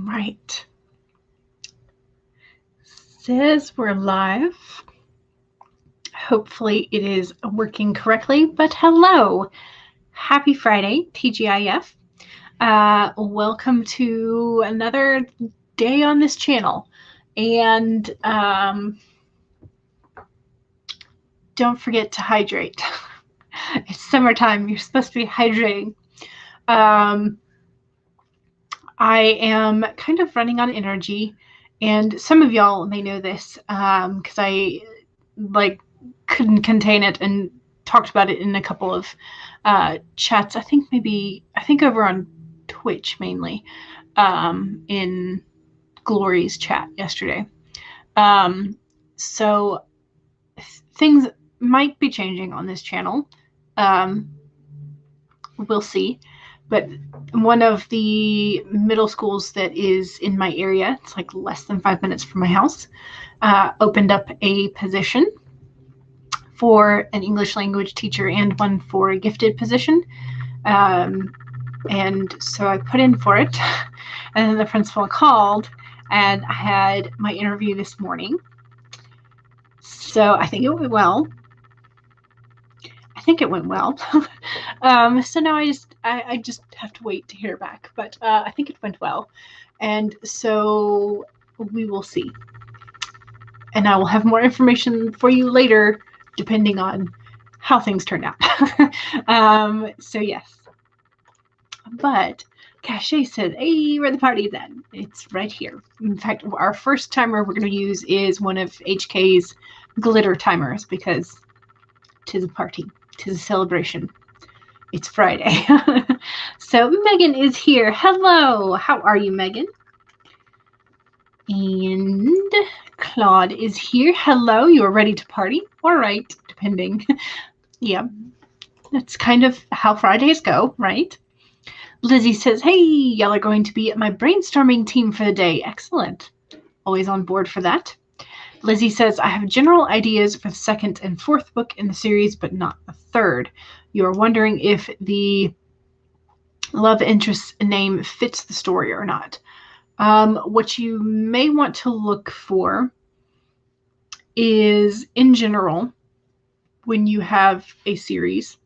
right. Says we're live. Hopefully it is working correctly, but hello. Happy Friday, TGIF. Welcome to another day on this channel. And don't forget to hydrate. It's summertime. You're supposed to be hydrating. I am kind of running on energy, and some of y'all may know this because I couldn't contain it and talked about it in a couple of chats. I think over on Twitch mainly, in Glory's chat yesterday. So things might be changing on this channel. We'll see. But one of the middle schools that is in my area, it's like less than 5 minutes from my house, opened up a position for an English language teacher and one for a gifted position. And so I put in for it, and then the principal called, and I had my interview this morning. So I think it went well. So now I just have to wait to hear back, but I think it went well. And so we will see. And I will have more information for you later, depending on how things turn out. So yes. But Cache said, hey, where the party then? It's right here. In fact, our first timer we're going to use is one of HK's glitter timers because 'tis a party. 'Tis a celebration. It's Friday. So Megan is here. Hello. How are you, Megan? And Claude is here. Hello. You are ready to party? All right. Depending. Yeah. That's kind of how Fridays go, right? Lizzie says, hey, y'all are going to be at my brainstorming team for the day. Excellent. Always on board for that. Lizzie says, I have general ideas for the second and fourth book in the series, but not the third. You are wondering if the love interest name fits the story or not. What you may want to look for is, in general, when you have a series,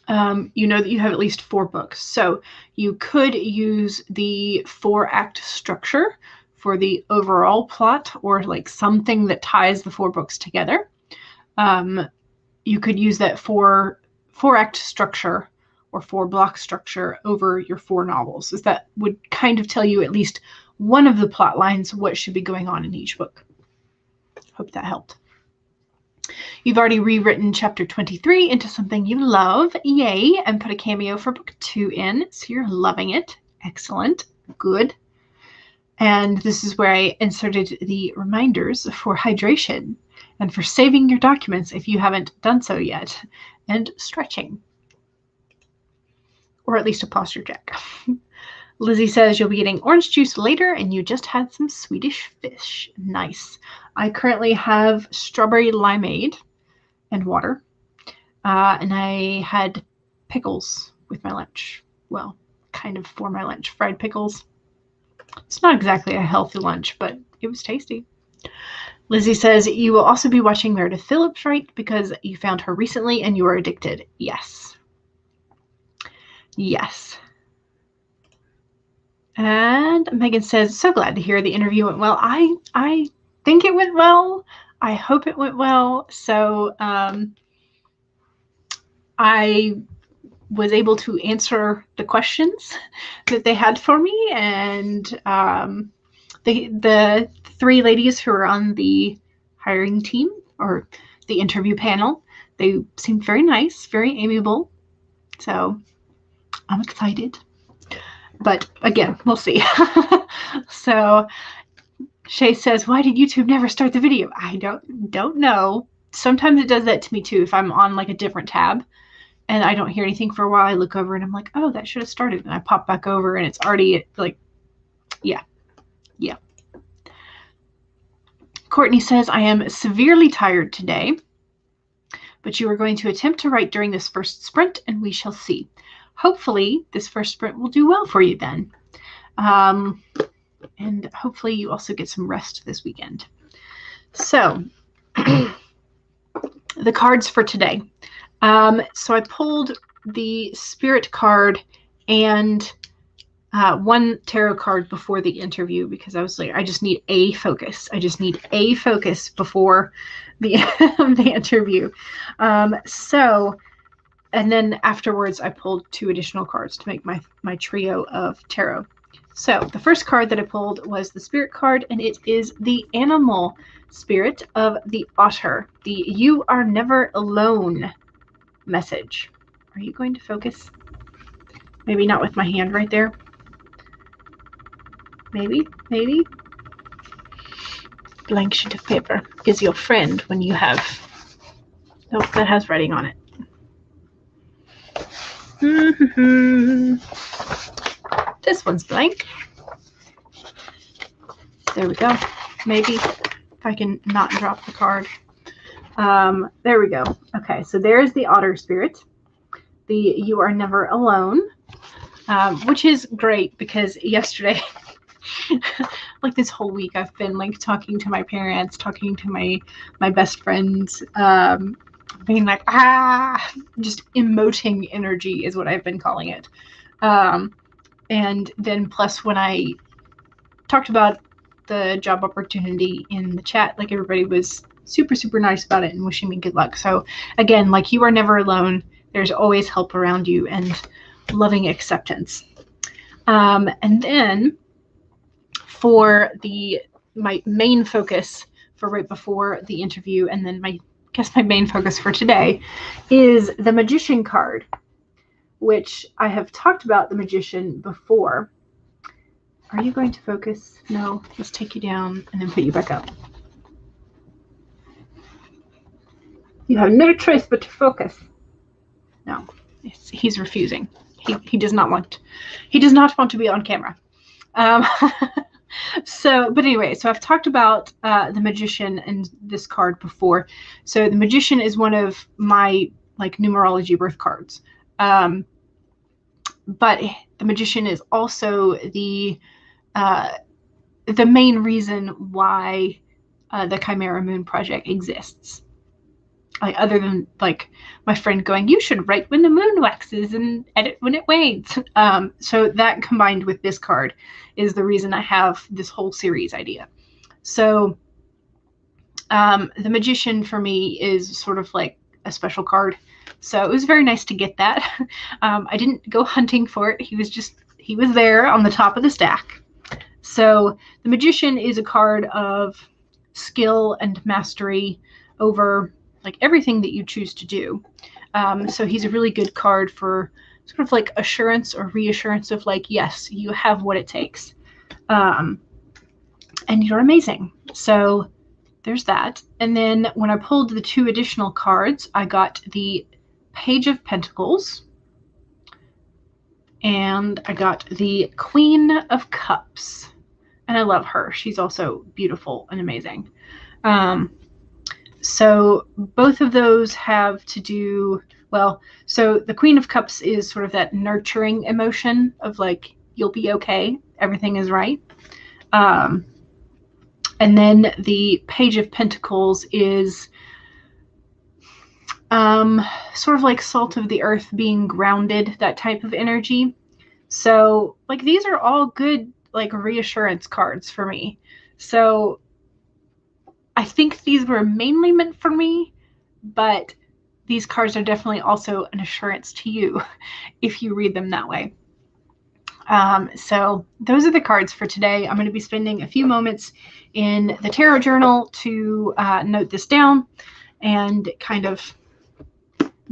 you know that you have at least 4 books. So you could use the 4-act structure for the overall plot, or like something that ties the 4 books together. You could use that 4-act structure or 4-block structure over your 4 novels, as that would kind of tell you at least one of the plot lines, what should be going on in each book. Hope that helped. You've already rewritten chapter 23 into something you love. Yay. And put a cameo for book 2 in. So you're loving it. Excellent. Good. And this is where I inserted the reminders for hydration and for saving your documents if you haven't done so yet, and stretching. Or at least a posture check. Lizzie says you'll be getting orange juice later, and you just had some Swedish fish. Nice. I currently have strawberry limeade and water. And I had pickles with my lunch. Well, kind of for my lunch. Fried pickles. It's not exactly a healthy lunch, but it was tasty. Lizzie says, you will also be watching Meredith Phillips, right? Because you found her recently and you are addicted. Yes. Yes. And Megan says, so glad to hear the interview went well. I think it went well. I hope it went well. So I was able to answer the questions that they had for me, and the 3 ladies who are on the hiring team or the interview panel, they seemed very nice, very amiable. So I'm excited. But again, we'll see. So Shay says, why did YouTube never start the video? I don't know. Sometimes it does that to me too. If I'm on like a different tab and I don't hear anything for a while, I look over and I'm like, oh, that should have started. And I pop back over and it's already like, yeah. Courtney says, I am severely tired today, but you are going to attempt to write during this first sprint and we shall see. Hopefully this first sprint will do well for you then. And hopefully you also get some rest this weekend. So the cards for today. So I pulled the Spirit card and one tarot card before the interview because I was like, I just need a focus. I just need a focus before the, the interview. And then afterwards I pulled 2 additional cards to make my trio of tarot. So the first card that I pulled was the Spirit card, and it is the animal spirit of the otter, the "You are never alone" message. Are you going to focus? Maybe not with my hand right there. Maybe. Blank sheet of paper is your friend when you have... Nope, that has writing on it. This one's blank. There we go. Maybe if I can not drop the card. There we go. Okay, so there's the otter spirit. The "You are never alone," which is great because yesterday, like this whole week, I've been like talking to my parents, talking to my best friends, being like, just emoting energy is what I've been calling it. And then plus when I talked about the job opportunity in the chat, like everybody was super, super nice about it and wishing me good luck. So again, like, you are never alone. There's always help around you and loving acceptance. And then for my main focus for right before the interview, and then my main focus for today is the Magician card, which I have talked about the Magician before. Are you going to focus? No, let's take you down and then put you back up. You have no choice but to focus. No, he's refusing. He does not want to be on camera. But anyway, so I've talked about the Magician and this card before. So the Magician is one of my like numerology birth cards. But the Magician is also the main reason why the Chimera Moon Project exists. Like, other than like my friend going, "You should write when the moon waxes and edit when it wanes." So that combined with this card is the reason I have this whole series idea. So the Magician for me is sort of like a special card. So it was very nice to get that. I didn't go hunting for it. He was there on the top of the stack. So the Magician is a card of skill and mastery over like everything that you choose to do. So he's a really good card for sort of like assurance or reassurance of like, yes, you have what it takes. And you're amazing. So there's that. And then when I pulled the 2 additional cards, I got the Page of Pentacles and I got the Queen of Cups. And I love her. She's also beautiful and amazing. So both of those have to do, well, so the Queen of Cups is sort of that nurturing emotion of like, you'll be okay, everything is right. And then the Page of Pentacles is sort of like salt of the earth, being grounded, that type of energy. So like these are all good like reassurance cards for me. So I think these were mainly meant for me, but these cards are definitely also an assurance to you if you read them that way. So those are the cards for today. I'm going to be spending a few moments in the tarot journal to note this down and kind of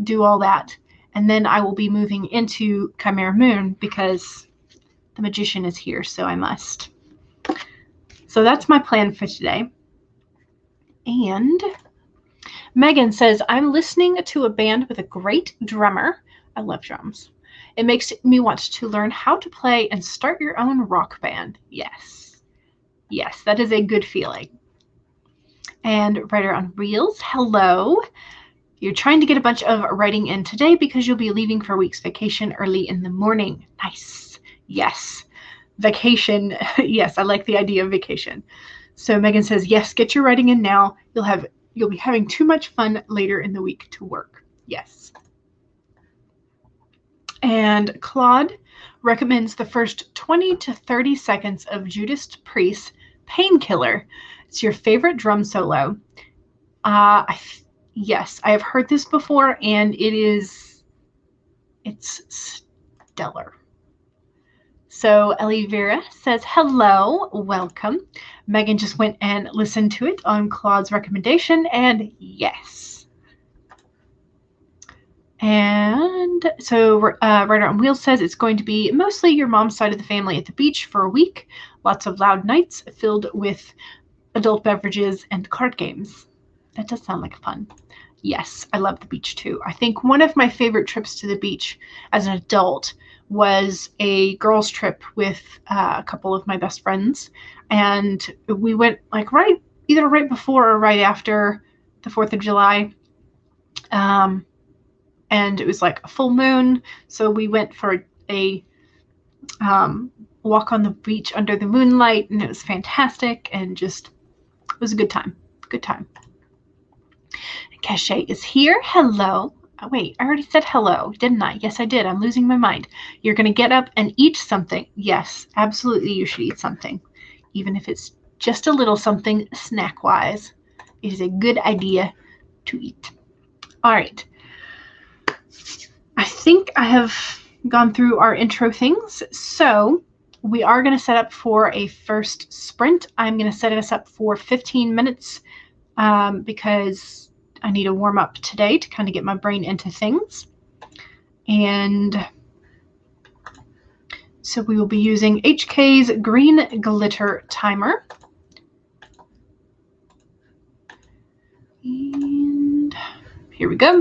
do all that. And then I will be moving into Chimera Moon because the Magician is here, so I must. So that's my plan for today. And Megan says, "I'm listening to a band with a great drummer." I love drums. "It makes me want to learn how to play and start your own rock band." Yes. Yes, that is a good feeling. And Writer on Reels, hello. "You're trying to get a bunch of writing in today because you'll be leaving for a week's vacation early in the morning." Nice. Yes. Vacation. Yes, I like the idea of vacation. So Megan says, yes, get your writing in now. You'll be having too much fun later in the week to work. Yes. And Claude recommends the first 20 to 30 seconds of Judas Priest's Painkiller. It's your favorite drum solo. Yes, I have heard this before, and it's stellar. So Ellie Vera says, hello, welcome. Megan just went and listened to it on Claude's recommendation, and yes. And so Rider on Wheels says it's going to be mostly your mom's side of the family at the beach for a week. Lots of loud nights filled with adult beverages and card games. That does sound like fun. Yes, I love the beach too. I think one of my favorite trips to the beach as an adult was a girls' trip with a couple of my best friends. And we went like either right before or right after the 4th of July. And it was like a full moon. So we went for a walk on the beach under the moonlight, and it was fantastic, and just it was a good time. Good time. Cachet is here. Hello. Oh, wait, I already said hello, didn't I? Yes, I did. I'm losing my mind. You're going to get up and eat something. Yes, absolutely you should eat something. Even if it's just a little something snack-wise. It is a good idea to eat. All right. I think I have gone through our intro things. So we are going to set up for a first sprint. I'm going to set us up for 15 minutes because I need to warm up today to kind of get my brain into things. And so we will be using HK's green glitter timer. And here we go.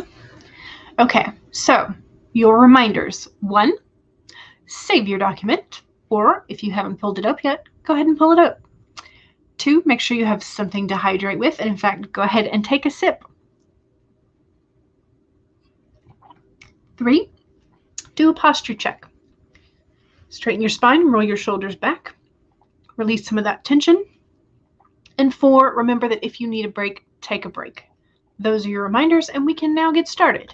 Okay, so your reminders. 1, save your document, or if you haven't pulled it up yet, go ahead and pull it up. 2, make sure you have something to hydrate with, and in fact, go ahead and take a sip. 3, do a posture check. Straighten your spine, roll your shoulders back, release some of that tension. And 4, remember that if you need a break, take a break. Those are your reminders, and we can now get started.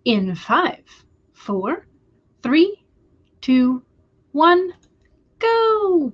In 5, 4, 3, 2, 1, go!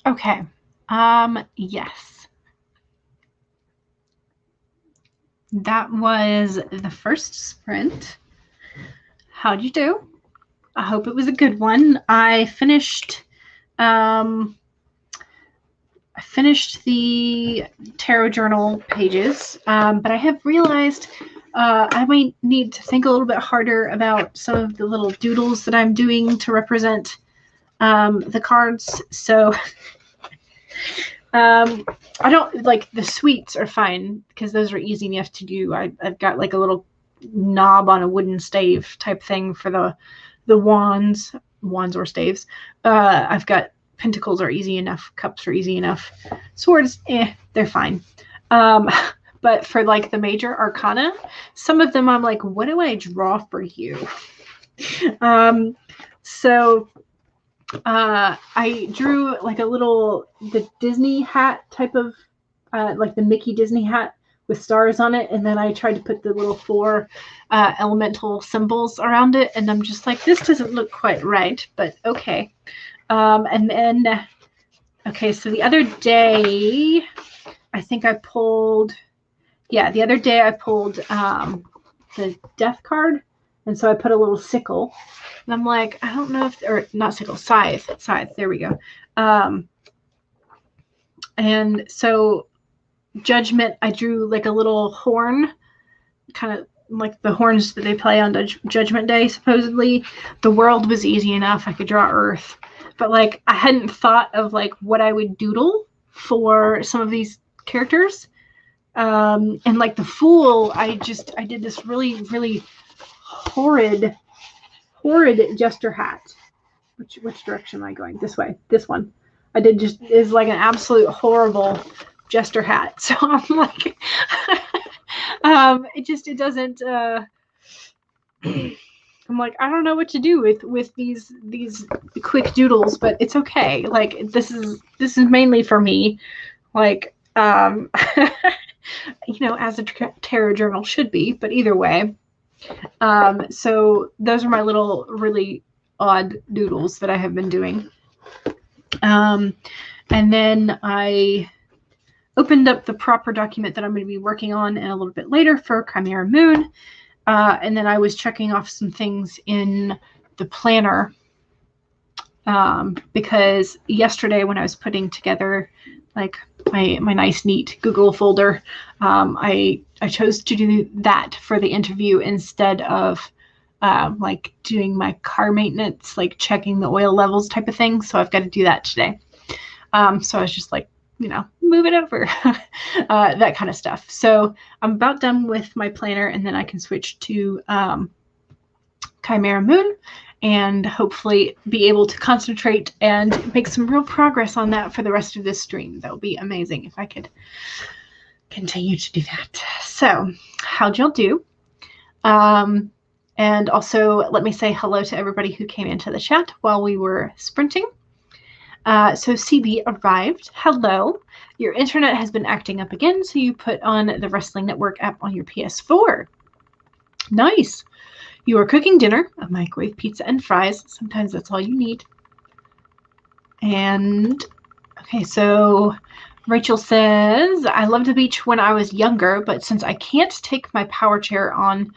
Okay. Yes. That was the first sprint. How'd you do? I hope it was a good one. I finished the tarot journal pages, but I have realized I might need to think a little bit harder about some of the little doodles that I'm doing to represent the cards. So I don't like the sweets are fine because those are easy enough to do. I've got like a little knob on a wooden stave type thing for the wands or staves. I've got pentacles are easy enough, cups are easy enough, swords, they're fine. But for like the major arcana, some of them I'm like, what do I draw for you? So I drew like the Disney hat type of, like the Mickey Disney hat with stars on it. And then I tried to put the little 4 elemental symbols around it. And I'm just like, this doesn't look quite right, but okay. And then, okay, so the other day, I think I pulled, the other day I pulled the death card. And so I put a little sickle. And I'm like, I don't know if, or not sickle, scythe, there we go. And so Judgment, I drew like a little horn, kind of like the horns that they play on Judgment Day, supposedly. The World was easy enough. I could draw Earth. But like, I hadn't thought of like what I would doodle for some of these characters. And like the Fool, I did this really, really horrid jester hat. Which direction am I going? This way. This one. I did just is like an absolute horrible jester hat. So I'm like, it doesn't. I'm like, I don't know what to do with these quick doodles, but it's okay. Like this is mainly for me. Like you know, as a tarot journal should be, but either way. So those are my little really odd doodles that I have been doing. And then I opened up the proper document that I'm going to be working on a little bit later for Chimera Moon. And then I was checking off some things in the planner because yesterday when I was putting together like my nice neat Google folder, I chose to do that for the interview instead of like doing my car maintenance, like checking the oil levels type of thing. So I've got to do that today. So I was just like, you know, move it over, that kind of stuff. So I'm about done with my planner, and then I can switch to Chimera Moon and hopefully be able to concentrate and make some real progress on that for the rest of this stream. That would be amazing if I could continue to do that. So how'd y'all do? And also let me say hello to everybody who came into the chat while we were sprinting. So CB arrived. Hello. Your internet has been acting up again, so you put on the Wrestling Network app on your PS4. Nice. You are cooking dinner, a microwave pizza and fries. Sometimes that's all you need. And, okay, so Rachel says, I loved the beach when I was younger, but since I can't take my power chair on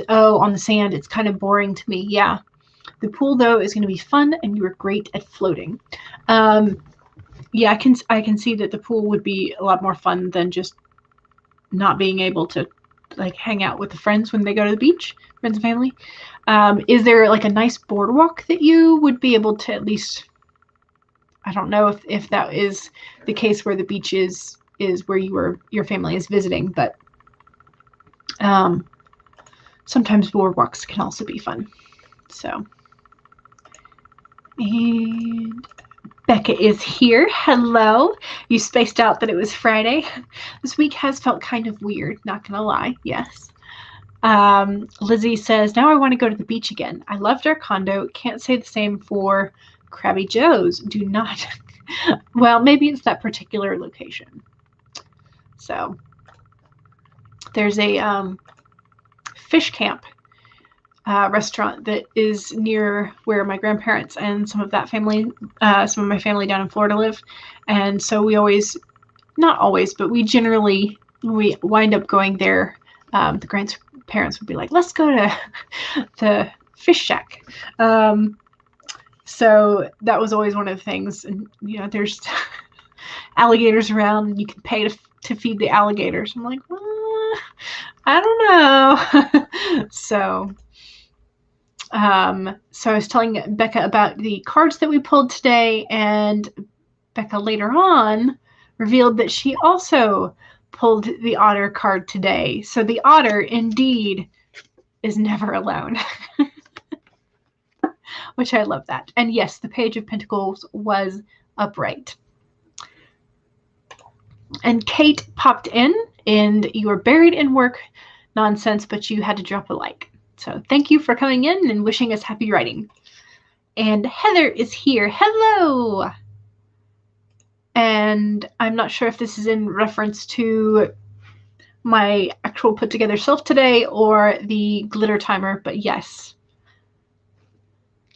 on the sand, it's kind of boring to me. Yeah. The pool, though, is going to be fun, and you are great at floating. Yeah, I can see that the pool would be a lot more fun than just not being able to like hang out with the friends when they go to the beach, friends and family. Is there like a nice boardwalk that you would be able to at least? I don't know if that is the case where the beach is where your family is visiting, but sometimes boardwalks can also be fun. So. And Becca is here. Hello. You spaced out that it was Friday. This week has felt kind of weird, not gonna lie. Yes. Lizzie says, now I want to go to the beach again. I loved our condo. Can't say the same for Krabby Joe's. Do not. Well, maybe it's that particular location. So there's a fish camp restaurant that is near where my grandparents and some of my family down in Florida live. And so we always, not always, but we generally, when we wind up going there, the grandparents would be like, let's go to the fish shack. So that was always one of the things. And, you know, there's alligators around and you can pay to feed the alligators. I'm like, well, I don't know. So I was telling Becca about the cards that we pulled today, and Becca later on revealed that she also pulled the otter card today. So the otter indeed is never alone. Which I love that. And yes, the Page of Pentacles was upright. And Kate popped in, and you were buried in work nonsense, but you had to drop a like. So thank you for coming in and wishing us happy writing. And Heather is here. Hello! And I'm not sure if this is in reference to my actual put together self today or the glitter timer, but yes.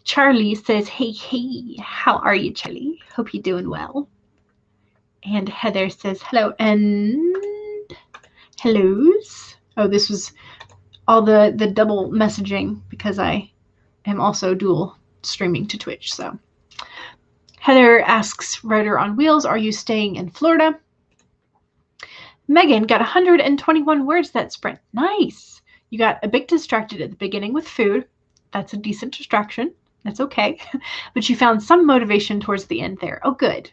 Charlie says, hey, how are you, Charlie? Hope you're doing well. And Heather says, hello and hellos. Oh, this was all the double messaging because I am also dual streaming to Twitch. So Heather asks, Writer on Wheels, are you staying in Florida? Megan got 121 words that sprint. Nice. You got a bit distracted at the beginning with food. That's a decent distraction. That's okay. But you found some motivation towards the end there. Oh, good.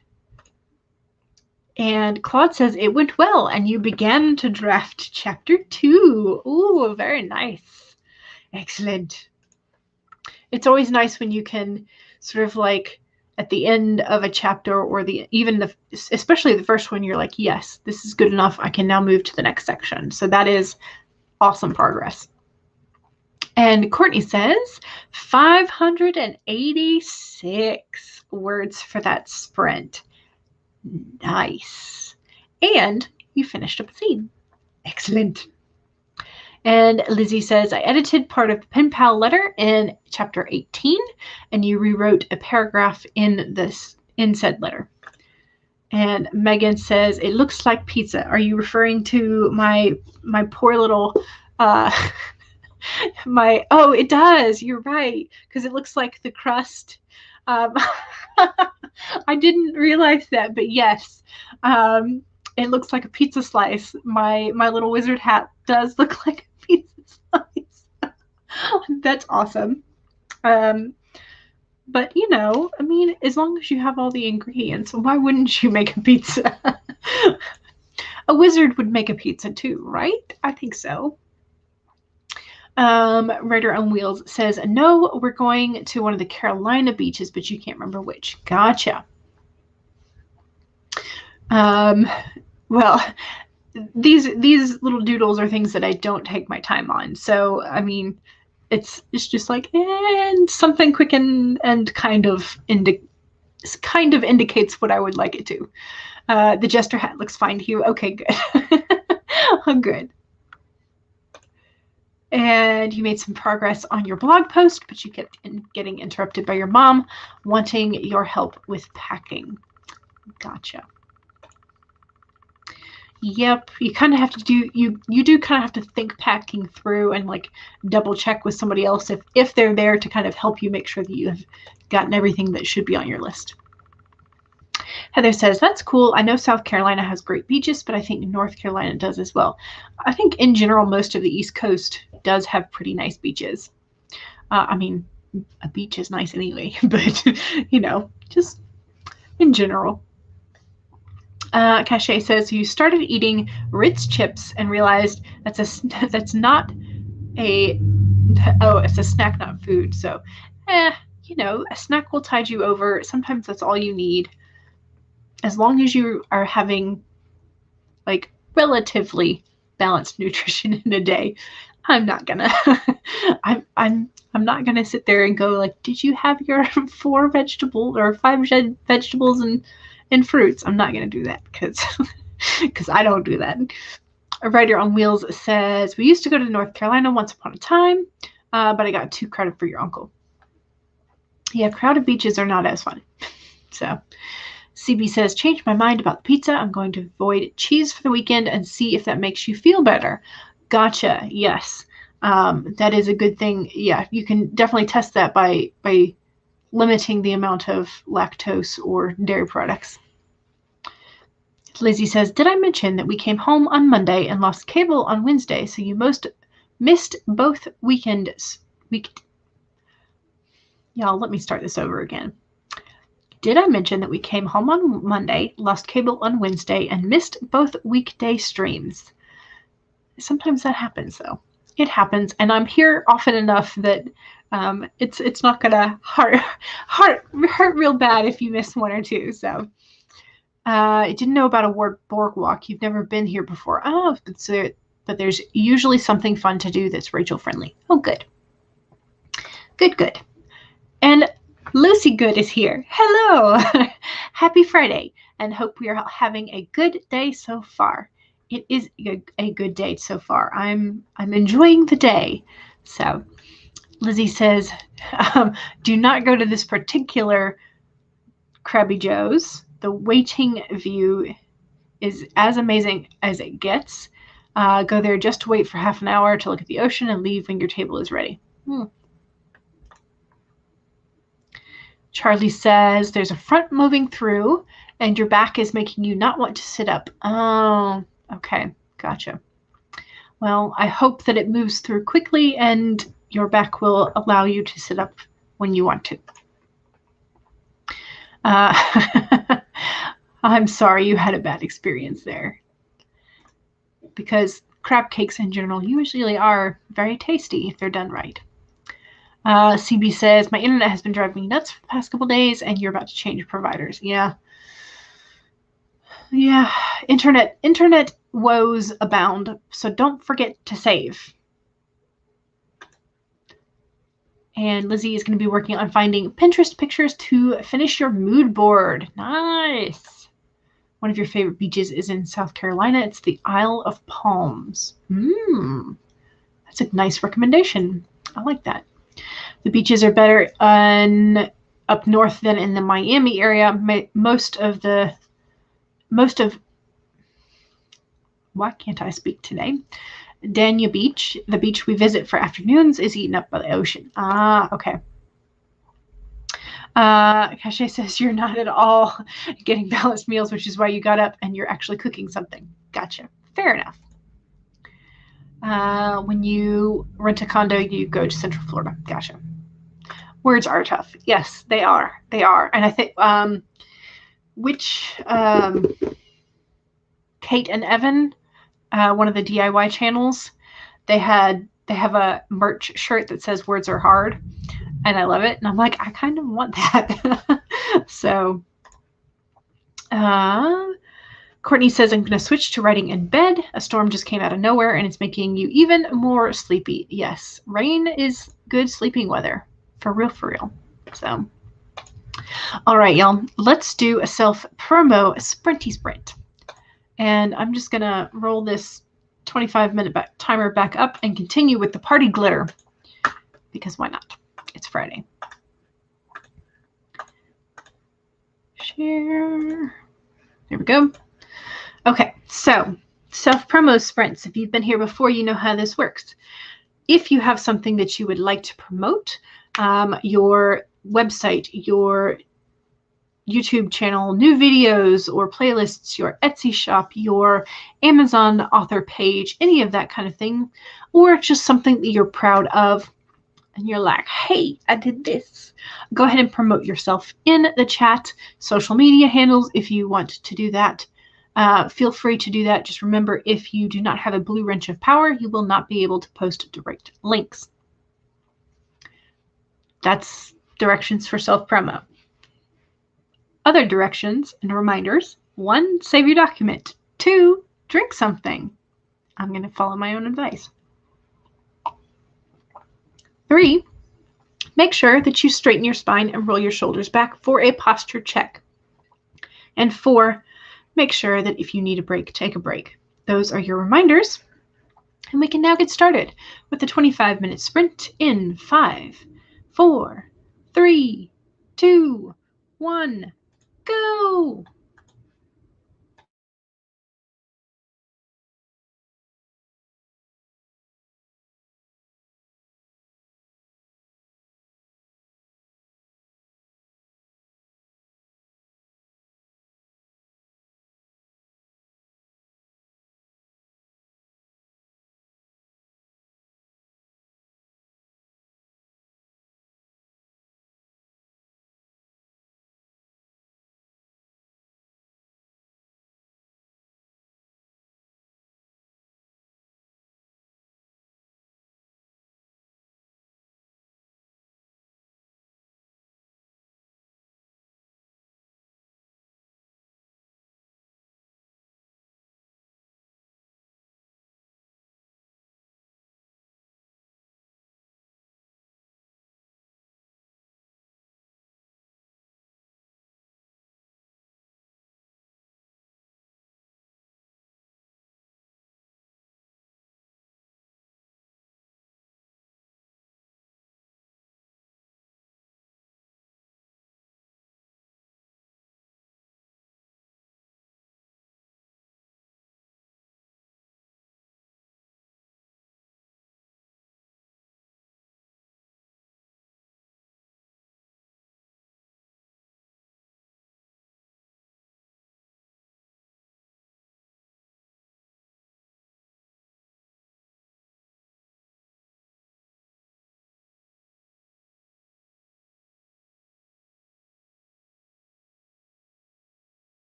And Claude says it went well, and you began to draft chapter 2. Ooh, very nice. Excellent. It's always nice when you can sort of like at the end of a chapter or especially the first one, you're like, yes, this is good enough. I can now move to the next section. So that is awesome progress. And Courtney says 586 words for that sprint. Nice. And you finished up a scene. Excellent. And Lizzie says, I edited part of the pen pal letter in chapter 18, and you rewrote a paragraph in said letter. And Megan says, it looks like pizza. Are you referring to my poor little oh, it does. You're right. Because it looks like the crust. I didn't realize that, but yes, it looks like a pizza slice. My little wizard hat does look like a pizza slice. That's awesome. But you know, I mean, as long as you have all the ingredients, why wouldn't you make a pizza? A wizard would make a pizza too, right? I think so. Writer on Wheels says, no, we're going to one of the Carolina beaches, but you can't remember which. Gotcha. Well, these little doodles are things that I don't take my time on. So, I mean, it's just like, and something quick and kind of indicates what I would like it to. The jester hat looks fine to you. Okay, good. I'm good. And you made some progress on your blog post, but you kept getting interrupted by your mom wanting your help with packing. Gotcha. Yep, you kind of have to do, you do kind of have to think packing through and like double check with somebody else if they're there to kind of help you make sure that you have gotten everything that should be on your list. Heather says, that's cool. I know South Carolina has great beaches, but I think North Carolina does as well. I think in general, most of the East Coast does have pretty nice beaches. I mean, a beach is nice anyway, but, you know, just in general. Cachet says, you started eating Ritz chips and realized it's a snack, not food. So, you know, a snack will tide you over. Sometimes that's all you need. As long as you are having like relatively balanced nutrition in a day, I'm not gonna I'm not gonna sit there and go like, did you have your 4 vegetables or 5 vegetables and fruits? I'm not gonna do that because I don't do that. A Writer on Wheels says, we used to go to North Carolina once upon a time. but I got 2 credit for your uncle. Yeah, crowded beaches are not as fun. So CB says, change my mind about the pizza. I'm going to avoid cheese for the weekend and see if that makes you feel better. Gotcha. Yes. That is a good thing. Yeah, you can definitely test that by limiting the amount of lactose or dairy products. Lizzie says, did I mention that we came home on Monday and lost cable on Wednesday, so you missed both weekends? Y'all, let me start this over again. Did I mention that we came home on Monday, lost cable on Wednesday, and missed both weekday streams? Sometimes that happens, though. It happens, and I'm here often enough that it's not gonna hurt real bad if you miss 1 or 2. So I didn't know about a boardwalk. You've never been here before. Oh, but there's usually something fun to do that's Rachel friendly. Oh, good. Good. And Lucy Good is here. Hello. Happy Friday, and hope we are having a good day so far. It is a good day so far. I'm enjoying the day. So Lizzie says, do not go to this particular Krabby Joe's. The waiting view is as amazing as it gets. Go there just to wait for half an hour to look at the ocean and leave when your table is ready. Charlie says, there's a front moving through and your back is making you not want to sit up. Oh, okay. Gotcha. Well, I hope that it moves through quickly and your back will allow you to sit up when you want to. I'm sorry you had a bad experience there. Because crab cakes in general usually are very tasty if they're done right. CB says, my internet has been driving me nuts for the past couple days and you're about to change providers. Yeah. Internet woes abound, so don't forget to save. And Lizzie is going to be working on finding Pinterest pictures to finish your mood board. Nice. One of your favorite beaches is in South Carolina. It's the Isle of Palms. That's a nice recommendation. I like that. The beaches are better up north than in the Miami area. Why can't I speak today? Dania Beach, the beach we visit for afternoons, is eaten up by the ocean. Ah, okay. Cache says you're not at all getting balanced meals, which is why you got up and you're actually cooking something. Gotcha. Fair enough. When you rent a condo, you go to Central Florida. Gotcha. Words are tough. Yes, they are. They are. And I think Kate and Evan, one of the DIY channels, they have a merch shirt that says words are hard, and I love it. And I'm like, I kind of want that. So Courtney says, I'm going to switch to writing in bed. A storm just came out of nowhere and it's making you even more sleepy. Yes, rain is good sleeping weather. For real. So, all right, y'all, let's do a self-promo sprinty sprint. And I'm just going to roll this 25-minute timer back up and continue with the party glitter. Because why not? It's Friday. Share. There we go. Okay, so self-promo sprints. If you've been here before, you know how this works. If you have something that you would like to promote, your website, your YouTube channel, new videos or playlists, your Etsy shop, your Amazon author page, any of that kind of thing, or just something that you're proud of and you're like, hey, I did this. Go ahead and promote yourself in the chat, social media handles if you want to do that. Feel free to do that. Just remember, if you do not have a blue wrench of power, you will not be able to post direct links. That's directions for self-promo. Other directions and reminders. 1, save your document. 2, drink something. I'm going to follow my own advice. 3, make sure that you straighten your spine and roll your shoulders back for a posture check. And 4, make sure that if you need a break, take a break. Those are your reminders. And we can now get started with the 25-minute sprint in 5, 4, 3, 2, 1, go!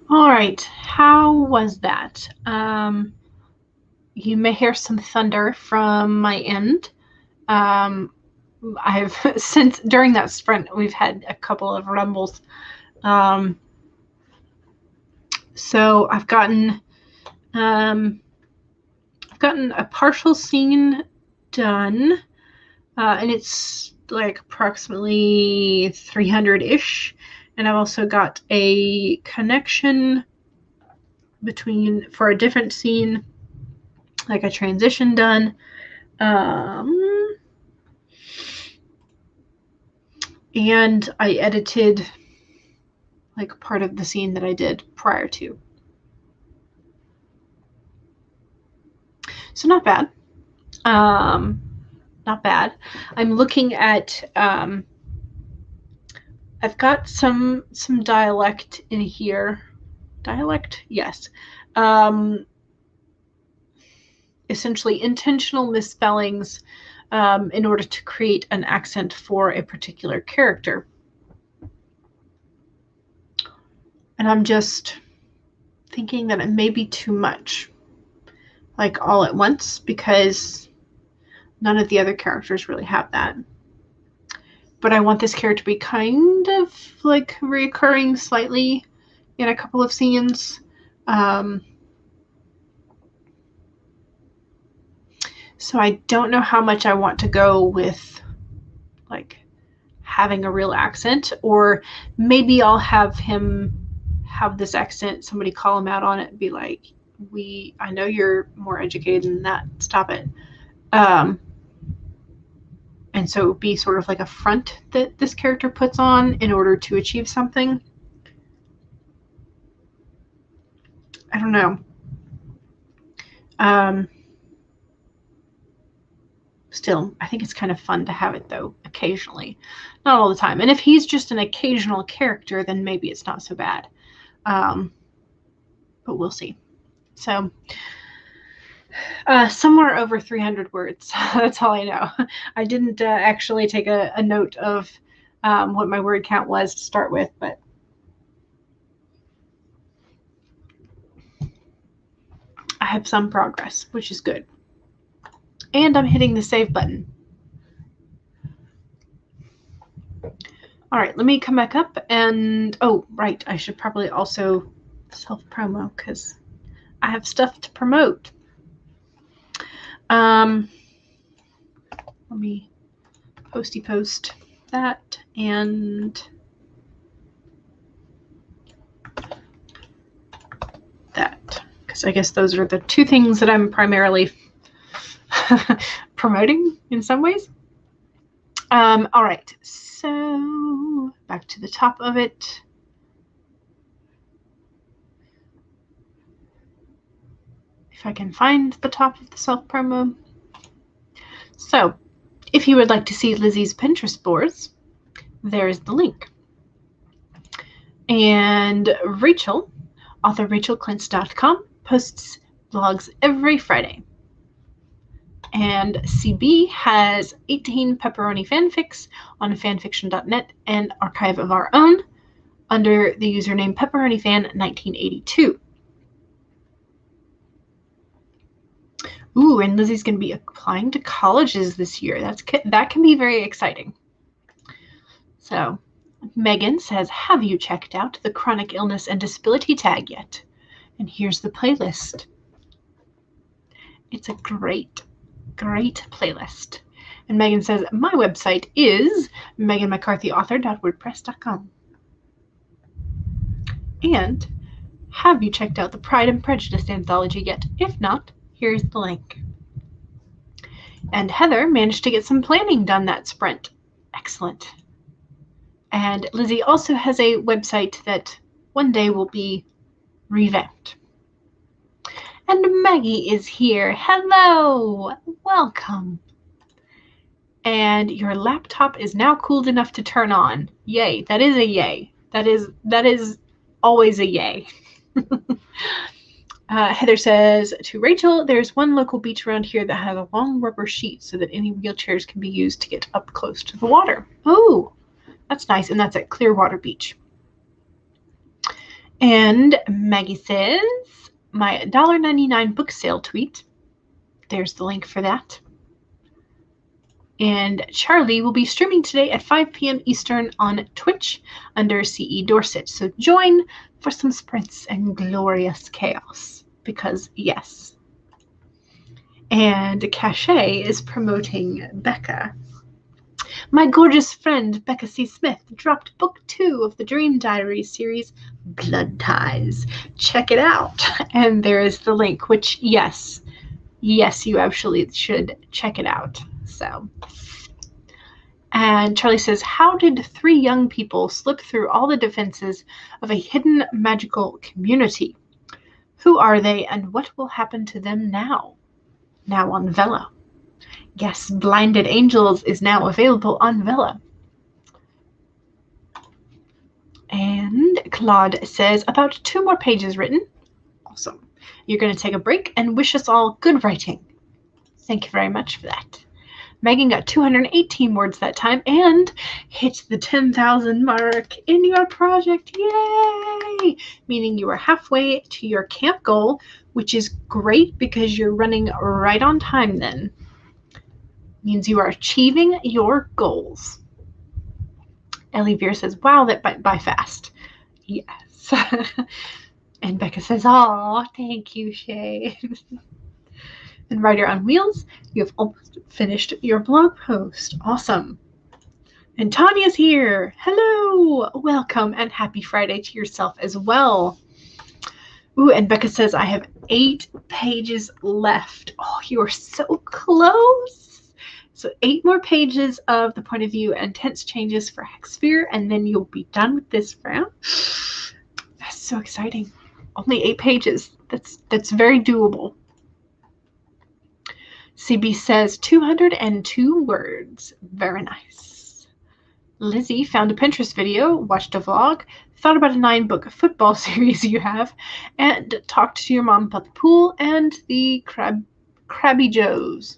All right, how was that? You may hear some thunder from my end. I've since during that sprint we've had a couple of rumbles. So I've gotten a partial scene done, and it's like approximately 300-ish, and I've also got a connection between for a different scene, like a transition done. And I edited like part of the scene that I did prior to. So not bad. Not bad. I'm looking at I've got some dialect in here. Dialect? Yes. Essentially intentional misspellings in order to create an accent for a particular character. And I'm just thinking that it may be too much, like all at once, because none of the other characters really have that. But I want this character to be kind of like reoccurring slightly in a couple of scenes. So I don't know how much I want to go with like having a real accent, or maybe I'll have him have this accent, somebody call him out on it and be like, I know you're more educated than that, stop it. And so it would be sort of like a front that this character puts on in order to achieve something. I don't know. Still, I think it's kind of fun to have it, though, occasionally. Not all the time. And if he's just an occasional character, then maybe it's not so bad. But we'll see. So, somewhere over 300 words. That's all I know. I didn't actually take a note of what my word count was to start with, but I have some progress, which is good. And I'm hitting the save button. All right, let me come back up and, oh, right, I should probably also self-promo because I have stuff to promote. Let me post that and that, because I guess those are the two things that I'm primarily promoting in some ways. All right, so back to the top of it. If I can find the top of the self-promo. So, if you would like to see Lizzie's Pinterest boards, there's the link. And Rachel, authorrachelclintz.com, posts blogs every Friday. And CB has 18 pepperoni fanfics on fanfiction.net, and archive of our own under the username pepperonyfan1982. Ooh, and Lizzie's going to be applying to colleges this year. That can be very exciting. So, Megan says, have you checked out the chronic illness and disability tag yet? And here's the playlist. It's a great playlist. And Megan says, my website is meganmccarthyauthor.wordpress.com. And have you checked out the Pride and Prejudice anthology yet? If not, here's the link. And Heather managed to get some planning done that sprint. Excellent. And Lizzie also has a website that one day will be revamped. And Maggie is here. Hello! Welcome. And your laptop is now cooled enough to turn on. Yay. That is a yay. That is always a yay. Heather says, to Rachel, there's one local beach around here that has a long rubber sheet so that any wheelchairs can be used to get up close to the water. Oh, that's nice. And that's at Clearwater Beach. And Maggie says, my $1.99 book sale tweet. There's the link for that. And Charlie will be streaming today at 5 p.m. Eastern on Twitch under CE Dorsett. So join for some sprints and glorious chaos, because yes. And Cachet is promoting Becca. My gorgeous friend Becca C Smith dropped book 2 of the Dream Diary series, Blood Ties. Check it out. And there is the link, which yes, you absolutely should check it out. So, and Charlie says, how did 3 young people slip through all the defenses of a hidden magical community? Who are they and what will happen to them now? Now on Vella. Yes, Blinded Angels is now available on Vella. And Claude says, about 2 more pages written. Awesome. You're going to take a break and wish us all good writing. Thank you very much for that. Megan got 218 words that time and hit the 10,000 mark in your project. Yay! Meaning you are halfway to your camp goal, which is great because you're running right on time then. Means you are achieving your goals. Ellie Veer says, wow, that went by fast. Yes. And Becca says, aw, thank you, Shay. And Rider on Wheels, you have almost finished your blog post. Awesome. And Tanya's here. Hello. Welcome and happy Friday to yourself as well. Ooh, and Becca says, I have 8 pages left. Oh, you are so close. So 8 more pages of the point of view and tense changes for Hexsphere, and then you'll be done with this round. That's so exciting. Only 8 pages. That's very doable. CB says 202 words. Very nice. Lizzie found a Pinterest video, watched a vlog, thought about a 9-book football series you have, and talked to your mom about the pool and the Krabby Joes.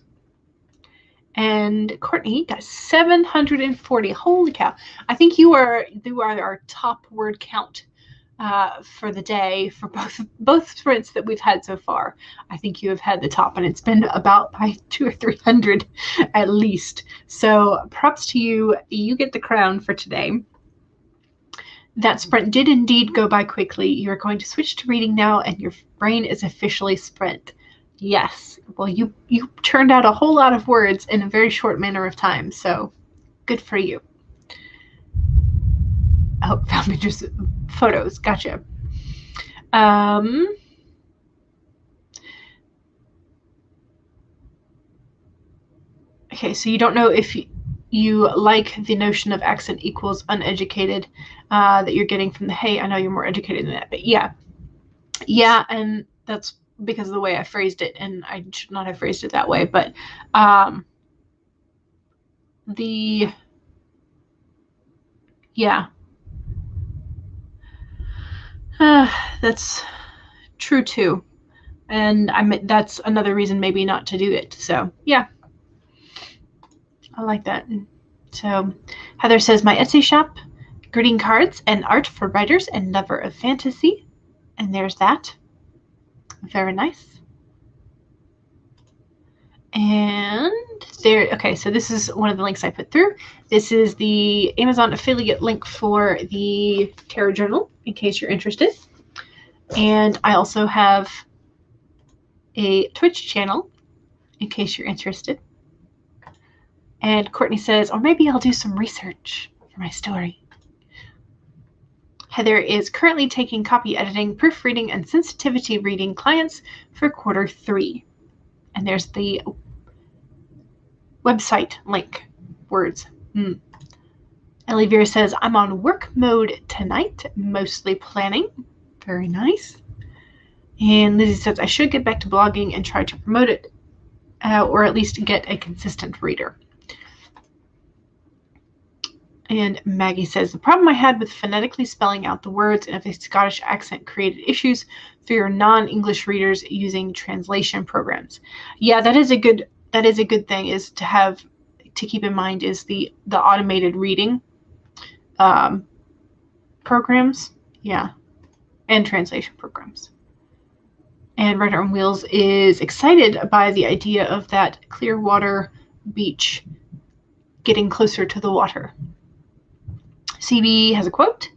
And Courtney got 740. Holy cow. I think you are our top word count for the day for both sprints that we've had so far. I think you have had the top, and it's been about by 200 or 300 at least. So props to you. You get the crown for today. That sprint did indeed go by quickly. You're going to switch to reading now, and your brain is officially sprint. Yes. Well, you turned out a whole lot of words in a very short manner of time, so good for you. Oh, found pictures, photos. Gotcha. Okay, so you don't know if you like the notion of accent equals uneducated that you're getting from the, hey, I know you're more educated than that, but yeah. Yeah, and that's because of the way I phrased it, and I should not have phrased it that way, but yeah. That's true too, and that's another reason maybe not to do it. So yeah, I like that. So Heather says, my Etsy shop, greeting cards and art for writers and lover of fantasy, and there's that. Very nice. And there, okay, so this is one of the links I put through. This is the Amazon affiliate link for the Tarot Journal, in case you're interested. And I also have a Twitch channel, in case you're interested. And Courtney says, or maybe I'll do some research for my story. Heather is currently taking copy editing, proofreading, and sensitivity reading clients for quarter 3. And there's the website link. Words. Ellie Vera says, I'm on work mode tonight, mostly planning. Very nice. And Lizzie says, I should get back to blogging and try to promote it, or at least get a consistent reader. And Maggie says, the problem I had with phonetically spelling out the words in a Scottish accent created issues for your non-English readers using translation programs. Yeah, that is a good thing, is to have to keep in mind, is the automated reading programs. Yeah. and translation programs. And Writer on Wheels is excited by the idea of that Clearwater beach getting closer to the water. CB has a quote.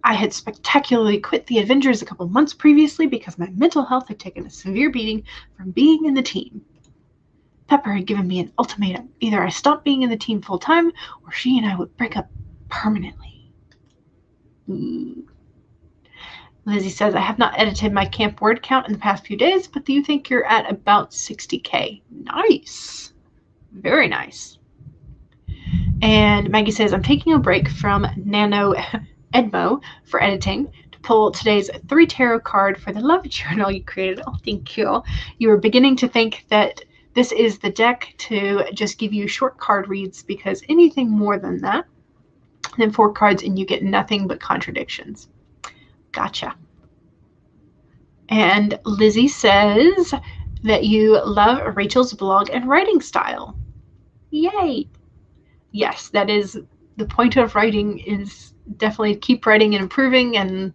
I had spectacularly quit the Avengers a couple months previously because my mental health had taken a severe beating from being in the team. Pepper had given me an ultimatum. Either I stopped being in the team full time, or she and I would break up permanently. Lizzie says, I have not edited my camp word count in the past few days, but do you think you're at about 60K? Nice. Very nice. And Maggie says, I'm taking a break from NaNoWriMo for editing to pull today's 3 tarot card for the love journal you created. Oh, thank you. You were beginning to think that this is the deck to just give you short card reads, because anything more than that, then 4 cards and you get nothing but contradictions. Gotcha. And Lizzie says that you love Rachel's blog and writing style. Yay! Yes, that is the point of writing, is definitely keep writing and improving, and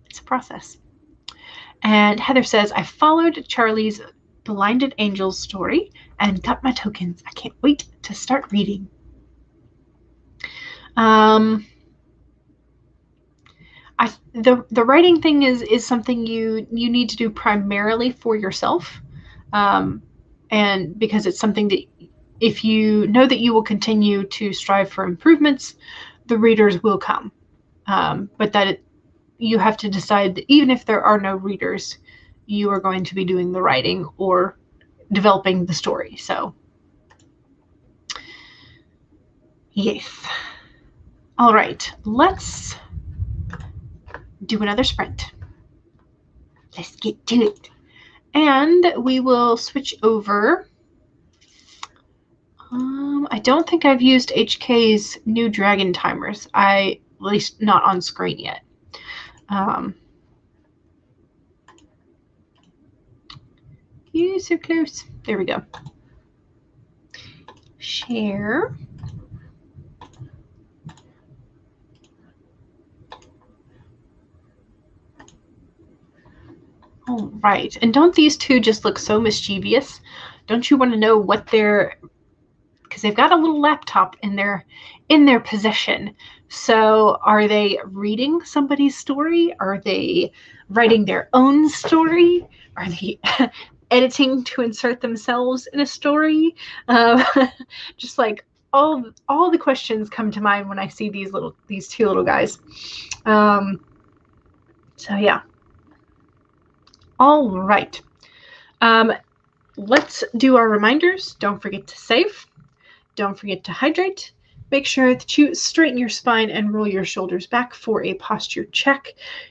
it's a process. And Heather says, I followed Charlie's Blinded Angels story and got my tokens. I can't wait to start reading. The writing thing is something you need to do primarily for yourself, and because it's something that if you know that you will continue to strive for improvements, the readers will come. But that you have to decide that even if there are no readers, you are going to be doing the writing or developing the story. So, yes. All right, let's do another sprint. Let's get to it. And we will switch over. I don't think I've used HK's new dragon timers. At least not on screen yet. You so close. There we go. Share. All right. And don't these two just look so mischievous? Don't you want to know what they're, because they've got a little laptop in their possession. So are they reading somebody's story? Are they writing their own story? Are they editing to insert themselves in a story? Just like all the questions come to mind when I see these two little guys. So yeah. All right. Let's do our reminders. Don't forget to save. Don't forget to hydrate. Make sure that you straighten your spine and roll your shoulders back for a posture check.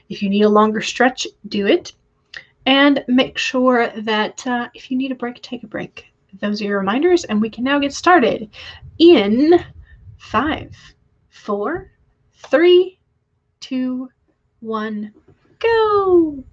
If you need a longer stretch, do it. And make sure that if you need a break, take a break. Those are your reminders, and we can now get started in 5, 4, 3, 2, 1, go!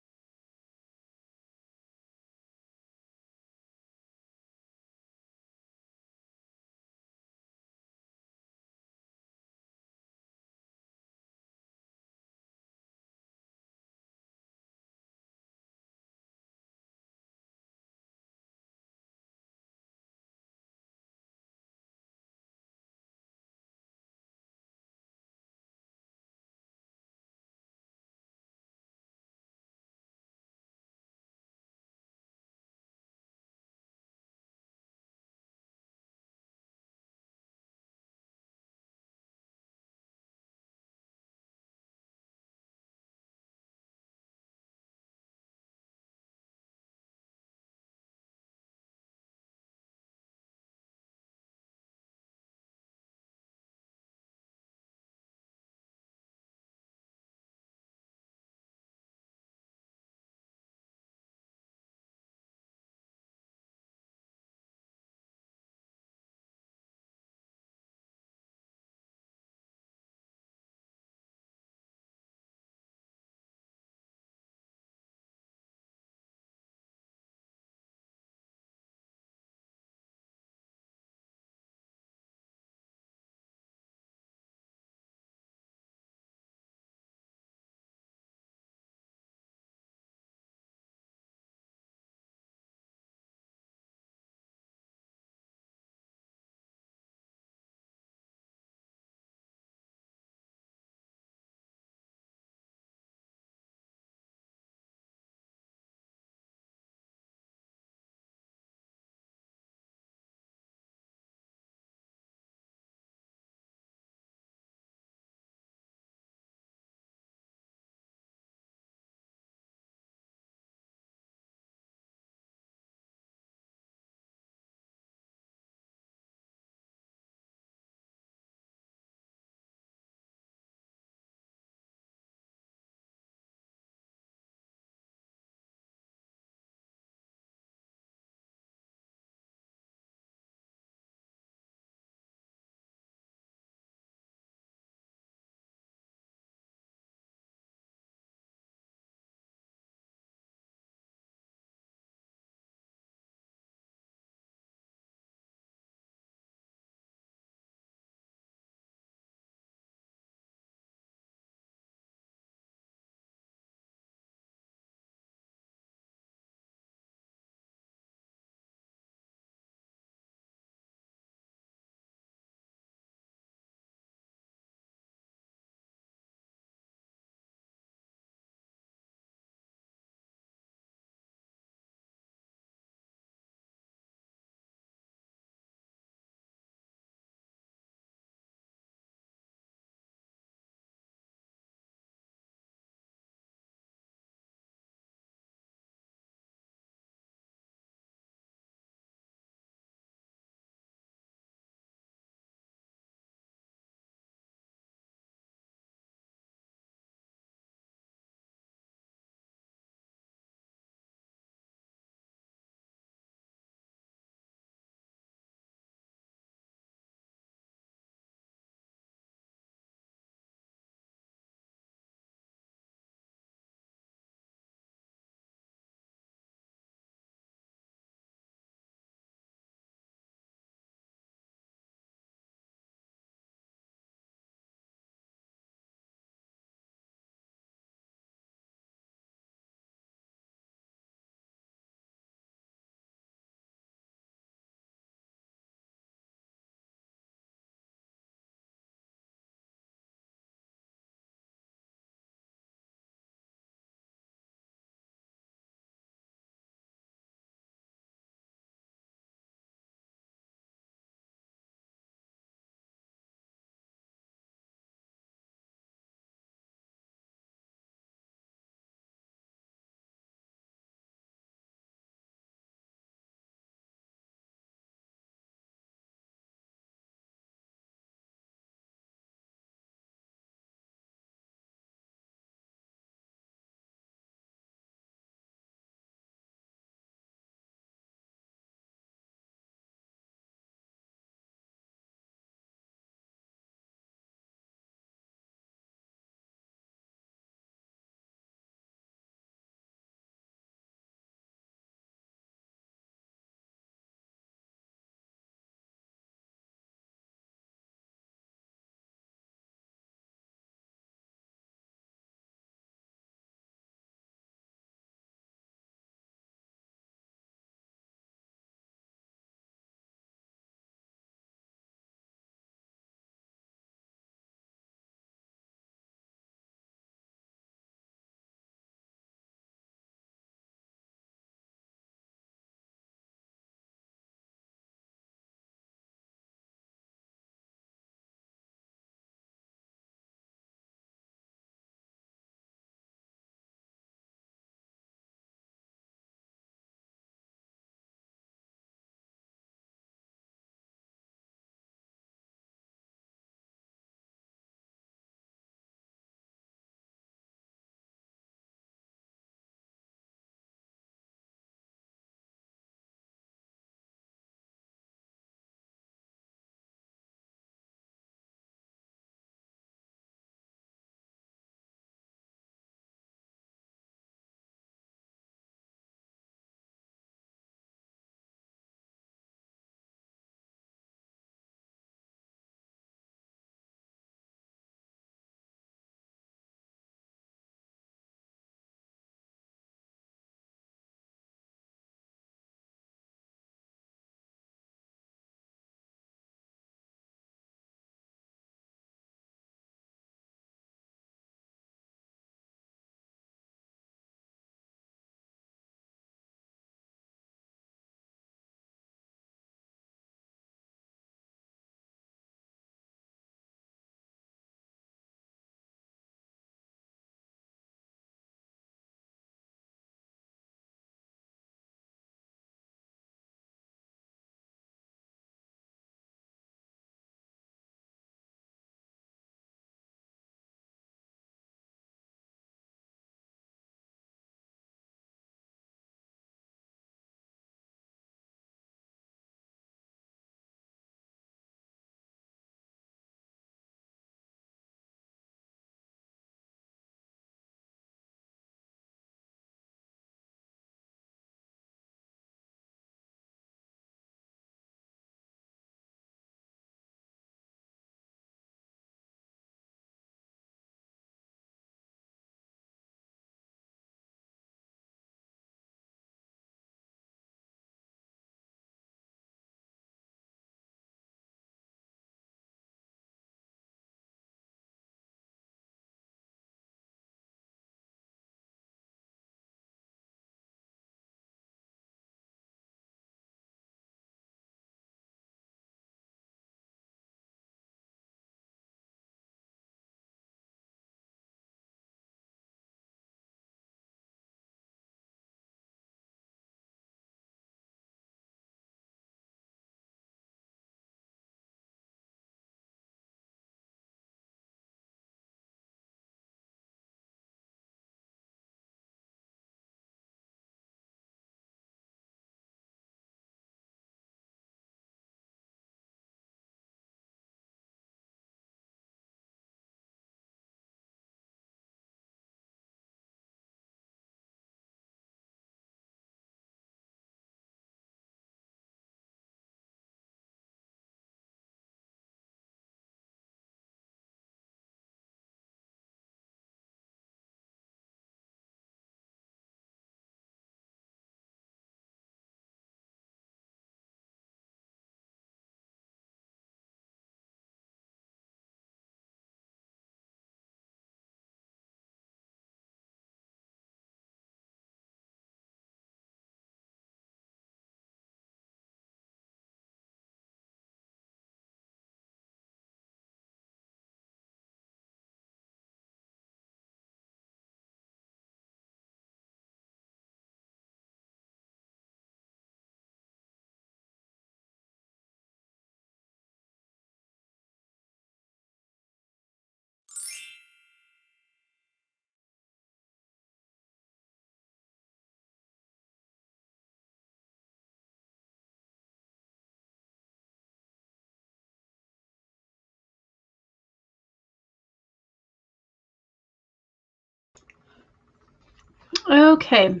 Okay.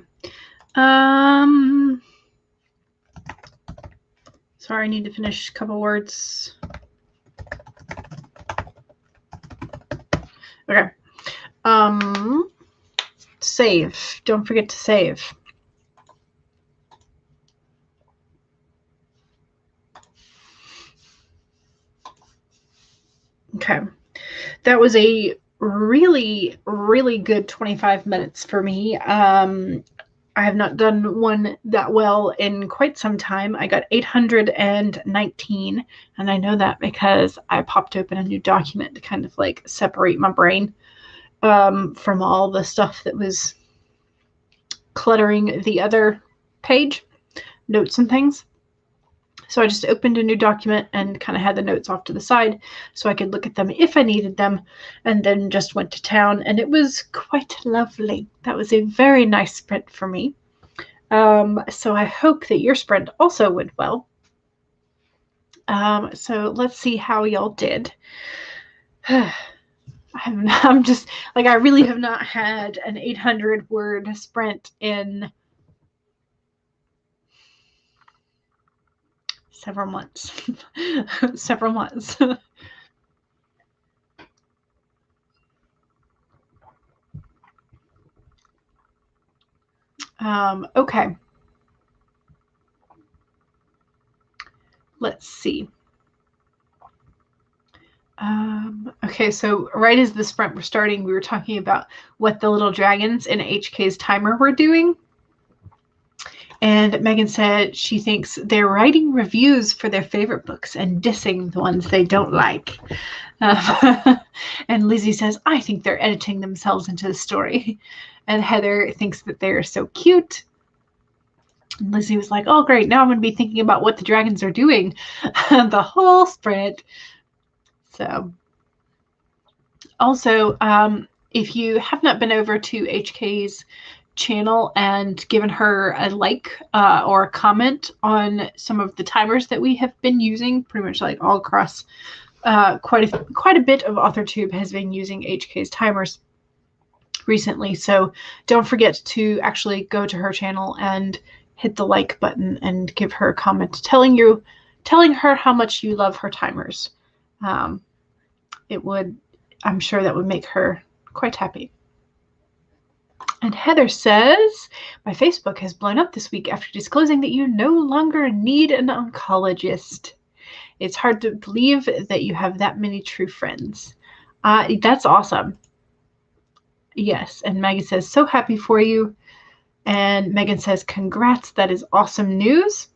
Sorry, I need to finish a couple words. Okay. Save. Don't forget to save. Okay. That was a really, really good 25 minutes for me. I have not done one that well in quite some time. I got 819, and I know that because I popped open a new document to kind of like separate my brain from all the stuff that was cluttering the other page, notes and things. So I just opened a new document and kind of had the notes off to the side so I could look at them if I needed them, and then just went to town, and it was quite lovely. That was a very nice sprint for me. So I hope that your sprint also went well. So let's see how y'all did. I'm just like, I really have not had an 800 word sprint in several months. Several months. Okay. Let's see. Okay, so right as the sprint was starting, we were talking about what the little dragons in HK's timer were doing. And Megan said she thinks they're writing reviews for their favorite books and dissing the ones they don't like. And Lizzie says, I think they're editing themselves into the story. And Heather thinks that they're so cute. And Lizzie was like, oh, great. Now I'm going to be thinking about what the dragons are doing the whole sprint. So, also, if you have not been over to HK's channel and given her a like or a comment on some of the timers that we have been using, pretty much like all across, quite a bit of AuthorTube has been using HK's timers recently. So don't forget to actually go to her channel and hit the like button and give her a comment telling her how much you love her timers. I'm sure that would make her quite happy. And Heather says, my Facebook has blown up this week after disclosing that you no longer need an oncologist. It's hard to believe that you have that many true friends. That's awesome. Yes. And Megan says, so happy for you. And Megan says, congrats. That is awesome news.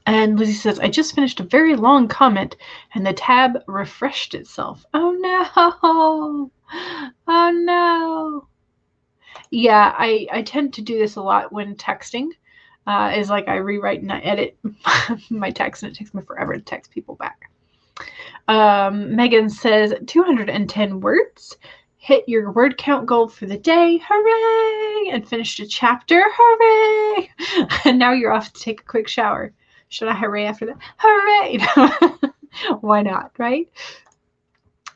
And Lizzie says, I just finished a very long comment and the tab refreshed itself. Oh no. Oh no. Yeah, I tend to do this a lot when texting. Is like I rewrite and I edit my text and it takes me forever to text people back. Megan says 210 words. Hit your word count goal for the day. Hooray! And finished a chapter. Hooray! And now you're off to take a quick shower. Should I hooray after that? Hooray! Why not, right?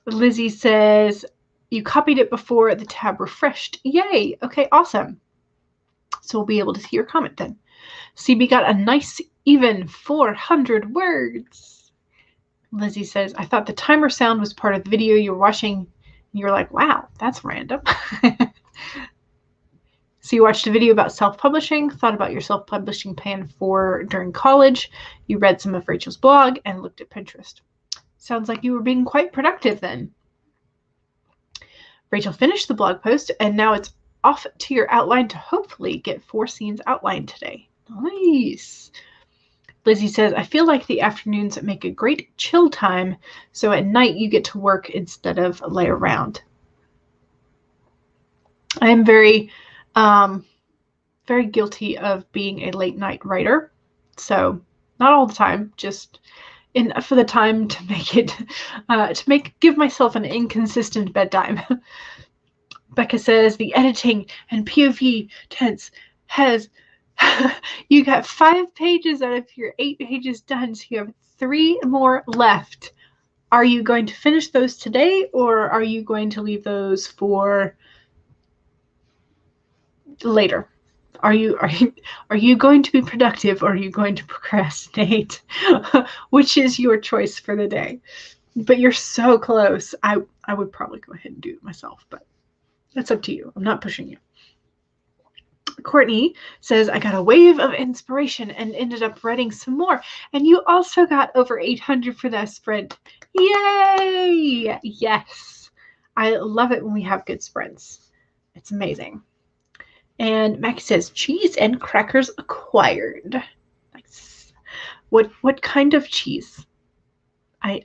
Lizzie says, you copied it before the tab refreshed. Yay! Okay, awesome. So we'll be able to see your comment then. CB got a nice, even 400 words. Lizzie says, I thought the timer sound was part of the video you were watching. And you're like, wow, that's random. So you watched a video about self-publishing, thought about your self-publishing plan for during college. You read some of Rachel's blog and looked at Pinterest. Sounds like you were being quite productive then. Rachel finished the blog post and now it's off to your outline to hopefully get 4 scenes outlined today. Nice. Lizzie says, I feel like the afternoons make a great chill time, so at night you get to work instead of lay around. I am very guilty of being a late night writer. So not all the time, just for the time to make it, give myself an inconsistent bedtime. Becca says the editing and POV tense has, you got 5 pages out of your 8 pages done, so you have 3 more left. Are you going to finish those today, or are you going to leave those for later. Are you going to be productive, or are you going to procrastinate? Which is your choice for the day? But you're so close. I would probably go ahead and do it myself, but that's up to you. I'm not pushing you. Courtney says, I got a wave of inspiration and ended up writing some more. And you also got over 800 for that sprint. Yay! Yes. I love it when we have good sprints. It's amazing. And Mackie says, cheese and crackers acquired. Nice. What kind of cheese? I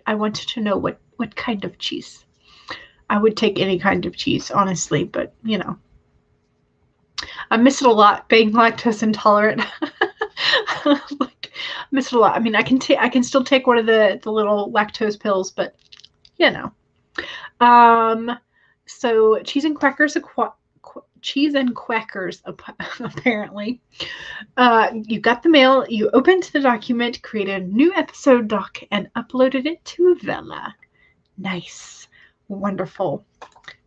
wanted to know what kind of cheese. I would take any kind of cheese, honestly, but you know. I miss it a lot, being lactose intolerant. Like, I miss it a lot. I mean, I can still take one of the little lactose pills, but you know. So cheese and crackers apparently. You got the mail, you opened the document, created a new episode doc, and uploaded it to Vella. Nice. Wonderful.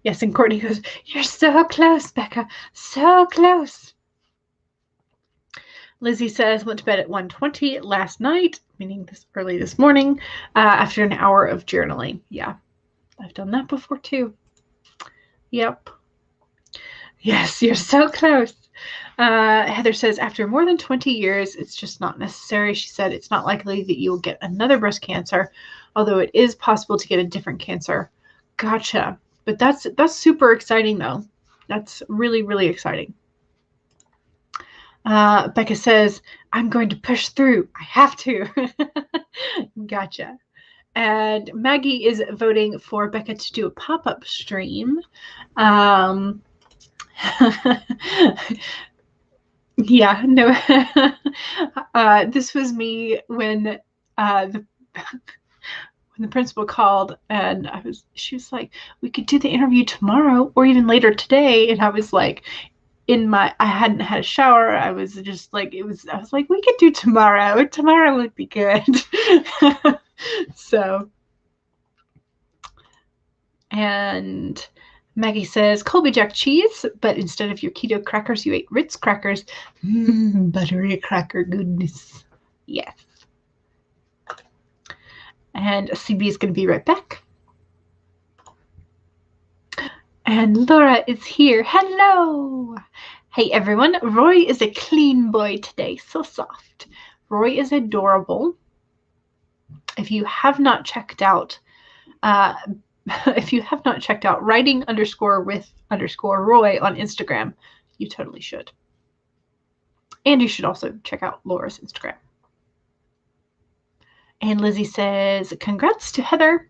Yes, and Courtney goes, you're so close, Becca. So close. Lizzie says, went to bed at 1:20 last night, meaning early this morning, after an hour of journaling. Yeah, I've done that before too. Yep. Yes, you're so close. Heather says, after more than 20 years, it's just not necessary. She said, it's not likely that you will get another breast cancer, although it is possible to get a different cancer. Gotcha. But that's super exciting, though. That's really, really exciting. Becca says, I'm going to push through. I have to. Gotcha. And Maggie is voting for Becca to do a pop-up stream. Yeah, no. This was me when the principal called, and she was like, we could do the interview tomorrow or even later today. And I was like, I hadn't had a shower. I was just like, I was like, we could do tomorrow. Tomorrow would be good. So, and Maggie says, Colby Jack cheese, but instead of your keto crackers, you ate Ritz crackers. Buttery cracker goodness. Yes. And CB is going to be right back. And Laura is here. Hello. Hey, everyone. Roy is a clean boy today. So soft. Roy is adorable. If you have not checked out, writing _with_Roy on Instagram, you totally should. And you should also check out Laura's Instagram. And Lizzie says, congrats to Heather.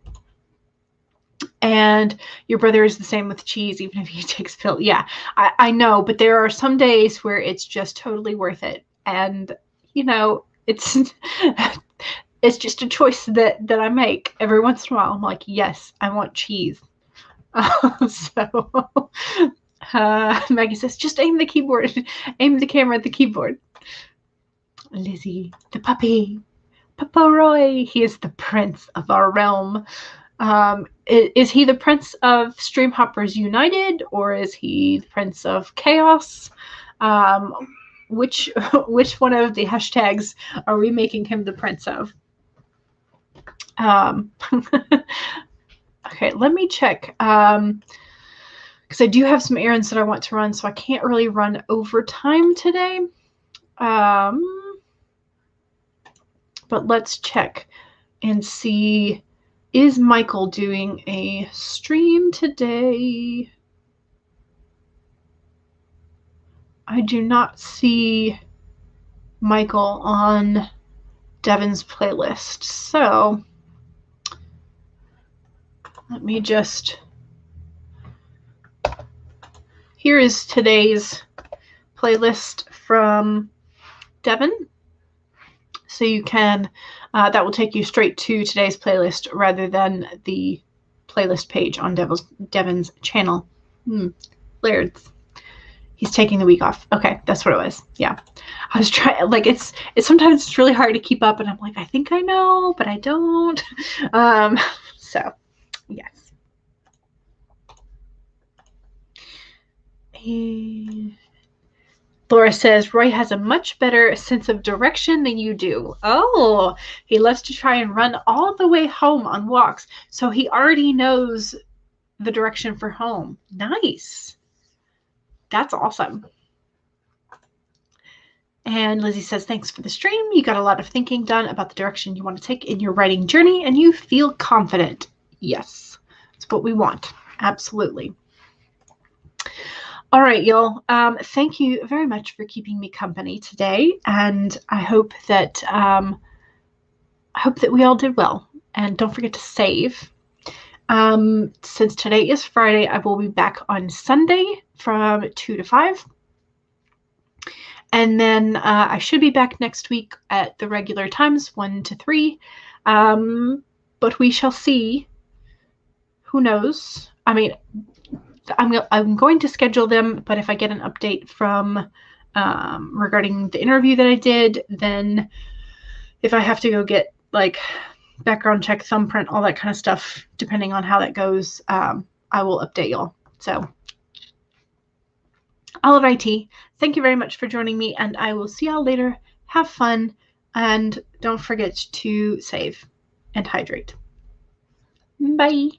And your brother is the same with cheese, even if he takes pills. Yeah, I know, but there are some days where it's just totally worth it. And, you know, it's just a choice that I make every once in a while. I'm like, yes, I want cheese. Maggie says, just aim the keyboard. Aim the camera at the keyboard. Lizzie, the puppy. Papa Roy, he is the prince of our realm. Is he the prince of Stream Hoppers United, or is he the prince of chaos? Which one of the hashtags are we making him the prince of? Okay, let me check. Because I do have some errands that I want to run, so I can't really run overtime today. But let's check and see, is Michael doing a stream today? I do not see Michael on Devin's playlist. So let me just, here is today's playlist from Devin. So you can, that will take you straight to today's playlist rather than the playlist page on Devin's channel. Laird's. He's taking the week off. Okay, that's what it was. Yeah. I was trying, like, it's sometimes it's really hard to keep up, and I'm like, I think I know, but I don't. So, yes. And Laura says, Roy has a much better sense of direction than you do. Oh, he loves to try and run all the way home on walks. So he already knows the direction for home. Nice. That's awesome. And Lizzie says, thanks for the stream. You got a lot of thinking done about the direction you want to take in your writing journey, and you feel confident. Yes, that's what we want. Absolutely. All right, y'all. Thank you very much for keeping me company today, and I hope that we all did well. And don't forget to save. Since today is Friday, I will be back on Sunday from 2 to 5. And then I should be back next week at the regular times, 1 to 3. But we shall see. Who knows? I mean, I'm going to schedule them, but if I get an update from regarding the interview that I did, then if I have to go get like background check, thumbprint, all that kind of stuff, depending on how that goes, I will update y'all. So, alrighty, thank you very much for joining me, and I will see y'all later. Have fun, and don't forget to save and hydrate. Bye.